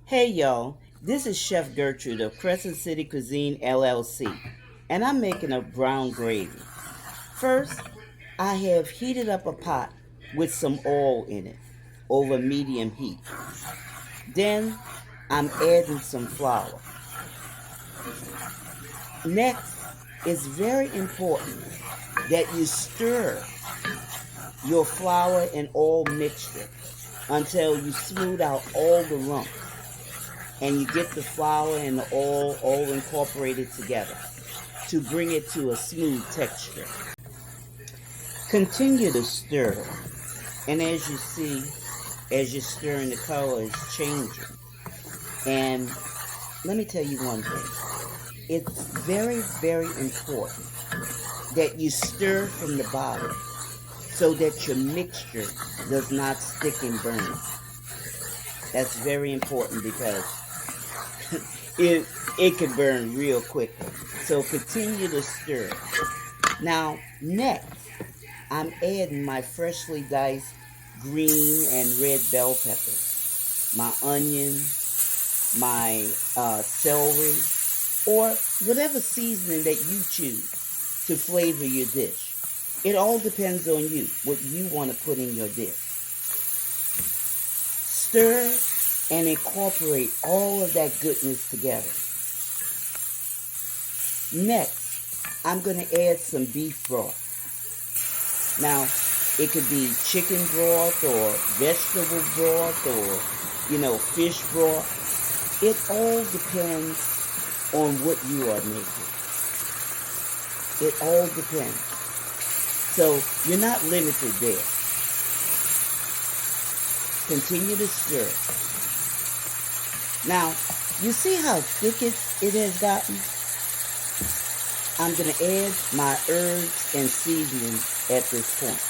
Hey y'all, this is Chef Gertrude of Crescent City Cuisine LLC, and I'm making a brown gravy. First, I have heated up a pot with some oil in it over medium heat. Then, I'm adding some flour. Next, it's very important that you stir your flour and oil mixture until you smooth out all the lumps and you get the flour and the oil all incorporated together to bring it to a smooth texture. Continue to stir, and as you see, as you're stirring, the color is changing. And let me tell you one thing, it's very, very important that you stir from the bottom so that your mixture does not stick and burn. That's very important because it it can burn real quickly. So continue to stir. Now, next, I'm adding my freshly diced green and red bell peppers, my onion, my celery, or whatever seasoning that you choose to flavor your dish. It all depends on you, what you want to put in your dish. Stir and incorporate all of that goodness together. Next, I'm going to add some beef broth. Now, it could be chicken broth or vegetable broth or, fish broth. It all depends on what you are making. It all depends. So, you're not limited there. Continue to stir. Now, you see how thick it has gotten? I'm going to add my herbs and seasonings at this point.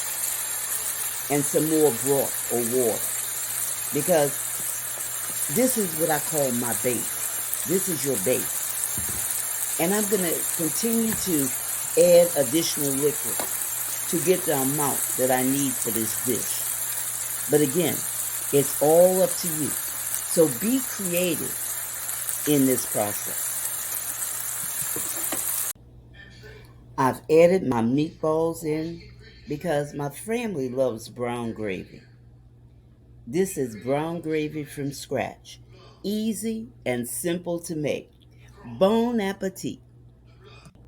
And some more broth or water. Because this is what I call my base. This is your base. And I'm going to continue to add additional liquid to get the amount that I need for this dish. But again, it's all up to you. So be creative in this process. I've added my meatballs in because my family loves brown gravy. This is brown gravy from scratch. Easy and simple to make. Bon appetit.